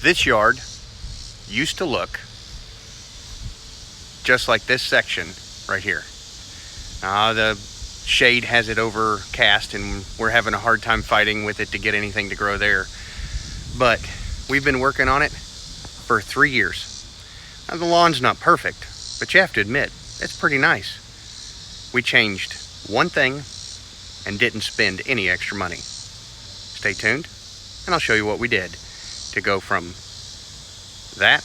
This yard used to look just like this section right here. The shade has it overcast and we're having a hard time fighting with it to get anything to grow there. But we've been working on it for 3 years. Now, the lawn's not perfect, but you have to admit, it's pretty nice. We changed one thing and didn't spend any extra money. Stay tuned and I'll show you what we did to go from that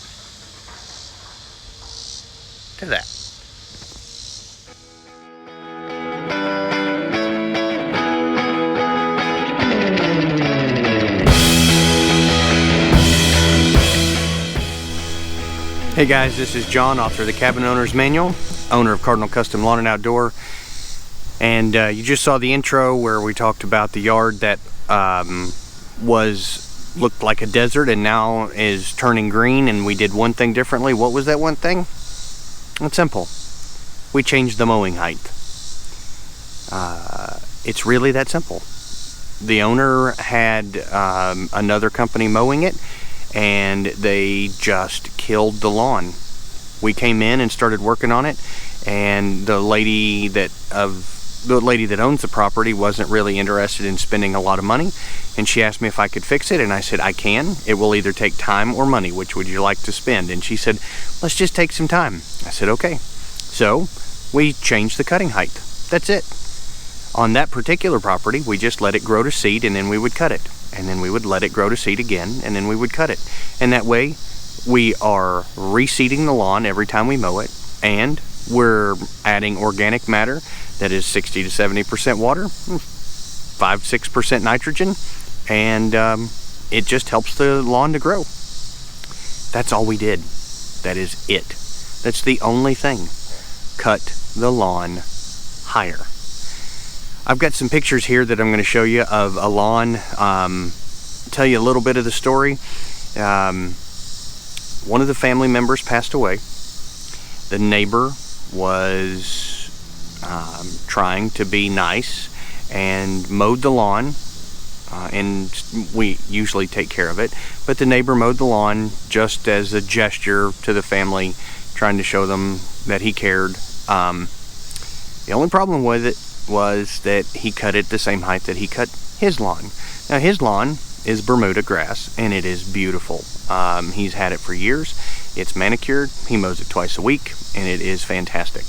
to that. Hey guys, this is John, author of the Cabin Owner's Manual, owner of Cardinal Custom Lawn and Outdoor. And you just saw the intro where we talked about the yard that looked like a desert and now is turning green, and we did one thing differently. What was that one thing? It's simple. We changed the mowing height. It's really that simple. The owner had another company mowing it, and they just killed the lawn. We came in and started working on it, and the lady that owns the property wasn't really interested in spending a lot of money, and she asked me if I could fix it, and I said I can. It will either take time or money. Which would you like to spend? And she said, let's just take some time. I said okay. So we changed the cutting height. That's it. On that particular property, we just let it grow to seed, and then we would cut it, and then we would let it grow to seed again, and then we would cut it. And that way we are reseeding the lawn every time we mow it, and we're adding organic matter that is 60 to 70% water, 5-6% nitrogen, and it just helps the lawn to grow. That's all we did. That is it. That's the only thing. Cut the lawn higher. I've got some pictures here that I'm going to show you of a lawn. Tell you a little bit of the story. One of the family members passed away. The neighbor was trying to be nice and mowed the lawn, and we usually take care of it, but the neighbor mowed the lawn just as a gesture to the family, trying to show them that he cared. The only problem with it was that he cut it the same height that he cut his lawn. Now his lawn is Bermuda grass, and it is beautiful. He's had it for years. It's manicured. He mows it twice a week, and it is fantastic.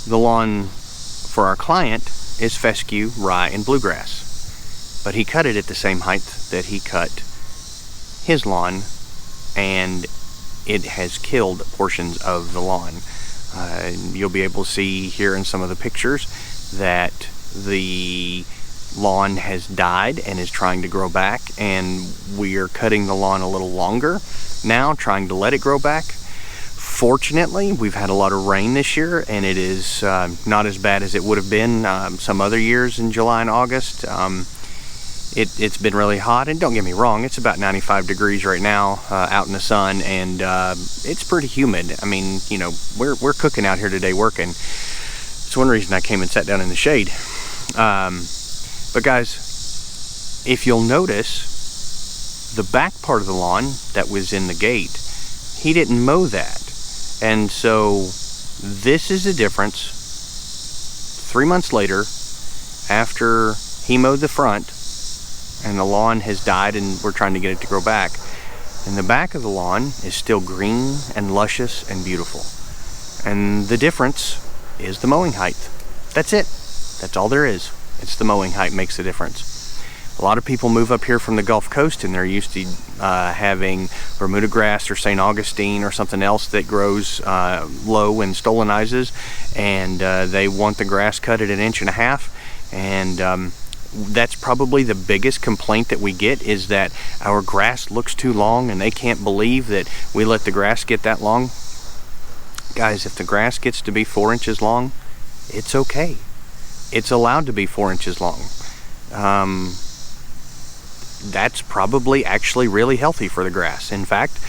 The lawn for our client is fescue, rye, and bluegrass, but he cut it at the same height that he cut his lawn, and it has killed portions of the lawn. You'll be able to see here in some of the pictures that the lawn has died and is trying to grow back, and we are cutting the lawn a little longer now, trying to let it grow back. Fortunately, we've had a lot of rain this year, and it is not as bad as it would have been some other years in July and August. It's been really hot, and don't get me wrong, it's about 95 degrees right now out in the sun, and it's pretty humid. I mean, you know, we're cooking out here today working. It's one reason I came and sat down in the shade. But guys, if you'll notice, the back part of the lawn that was in the gate, he didn't mow that. And so this is the difference 3 months later, after he mowed the front and the lawn has died and we're trying to get it to grow back. And the back of the lawn is still green and luscious and beautiful. And the difference is the mowing height. That's it. That's all there is. It's the mowing height makes the difference. A lot of people move up here from the Gulf Coast, and they're used to having Bermuda grass or St. Augustine or something else that grows low and stolonizes, and they want the grass cut at 1.5 inches. And that's probably the biggest complaint that we get, is that our grass looks too long, and they can't believe that we let the grass get that long. Guys, if the grass gets to be 4 inches long, it's okay. It's allowed to be 4 inches long. That's probably actually really healthy for the grass. In fact,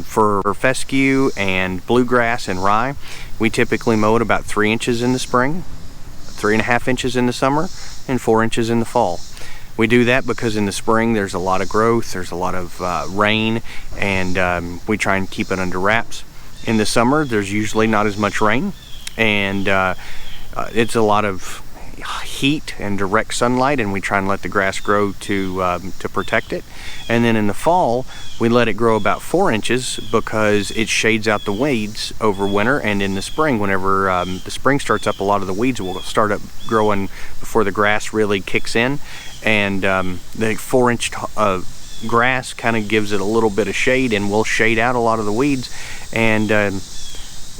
for fescue and bluegrass and rye, we typically mow it about 3 inches in the spring, 3.5 inches in the summer, and 4 inches in the fall. We do that because in the spring there's a lot of growth, there's a lot of rain, and we try and keep it under wraps. In the summer there's usually not as much rain, and it's a lot of heat and direct sunlight, and we try and let the grass grow to protect it. And then in the fall we let it grow about 4 inches because it shades out the weeds over winter. And in the spring, whenever the spring starts up, a lot of the weeds will start up growing before the grass really kicks in, and the 4-inch grass kind of gives it a little bit of shade and will shade out a lot of the weeds. And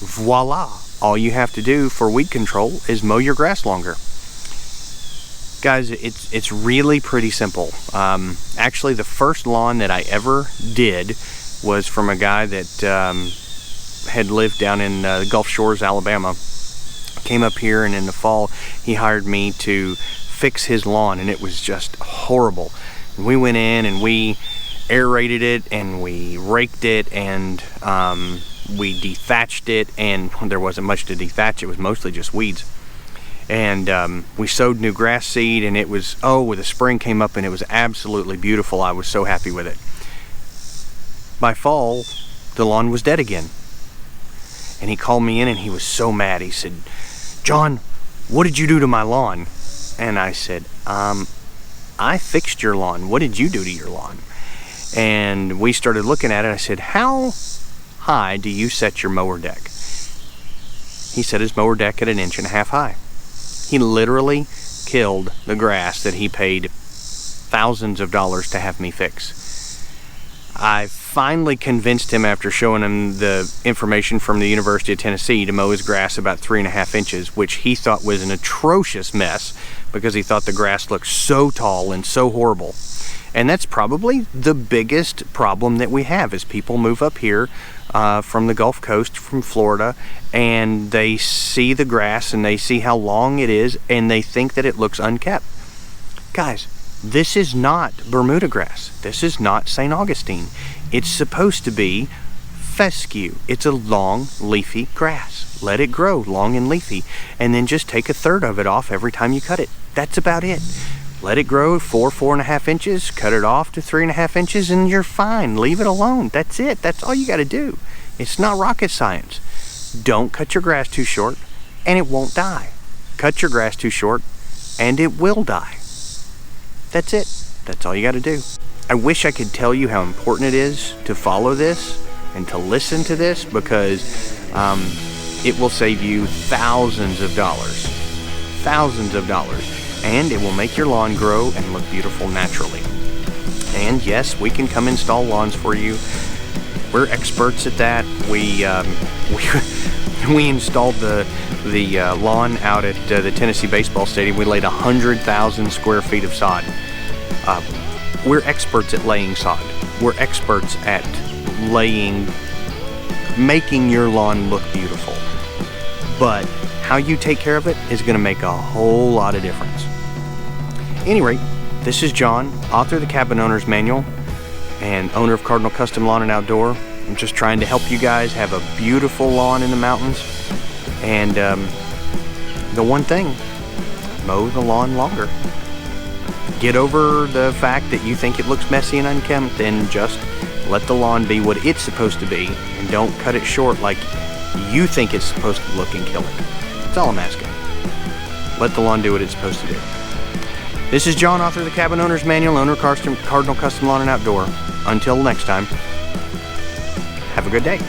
voila, all you have to do for weed control is mow your grass longer. Guys, it's really pretty simple. Actually, the first lawn that I ever did was from a guy that had lived down in the Gulf Shores, Alabama. Came up here, and in the fall he hired me to fix his lawn, and it was just horrible. And we went in and we aerated it, and we raked it, and we dethatched it, and there wasn't much to dethatch. It was mostly just weeds. And we sowed new grass seed, and it was, when the spring came up, and it was absolutely beautiful. I was so happy with it. By fall, the lawn was dead again. And he called me in, and he was so mad. He said, "John, what did you do to my lawn?" And I said, I fixed your lawn. What did you do to your lawn? And we started looking at it. I said, "How high do you set your mower deck?" He set his mower deck at 1.5 inches high. He literally killed the grass that he paid thousands of dollars to have me fix. I finally convinced him, after showing him the information from the University of Tennessee, to mow his grass about 3.5 inches, which he thought was an atrocious mess because he thought the grass looked so tall and so horrible. And that's probably the biggest problem that we have, is people move up here from the Gulf Coast, from Florida, and they see the grass and they see how long it is, and they think that it looks unkept. Guys, this is not Bermuda grass. This is not St. Augustine. It's supposed to be fescue. It's a long, leafy grass. Let it grow long and leafy, and then just take 1/3 of it off every time you cut it. That's about it. Let it grow 4.5 inches, cut it off to 3.5 inches, and you're fine. Leave it alone. That's it. That's all you got to do. It's not rocket science. Don't cut your grass too short, and it won't die. Cut your grass too short, and it will die. That's it. That's all you got to do. I wish I could tell you how important it is to follow this and to listen to this, because it will save you thousands of dollars. Thousands of dollars. And it will make your lawn grow and look beautiful naturally. And yes, we can come install lawns for you. We're experts at that. We installed the lawn out at the Tennessee baseball stadium. We laid 100,000 square feet of sod. We're experts at laying sod. We're experts at making your lawn look beautiful. But how you take care of it is going to make a whole lot of difference. At any rate, this is John, author of the Cabin Owner's Manual and owner of Cardinal Custom Lawn and Outdoor. I'm just trying to help you guys have a beautiful lawn in the mountains. And the one thing, mow the lawn longer. Get over the fact that you think it looks messy and unkempt, and just let the lawn be what it's supposed to be, and don't cut it short like you think it's supposed to look and kill it. That's all I'm asking. Let the lawn do what it's supposed to do. This is John, author of the Cabin Owner's Manual, owner of Cardinal Custom Lawn and Outdoor. Until next time, have a good day.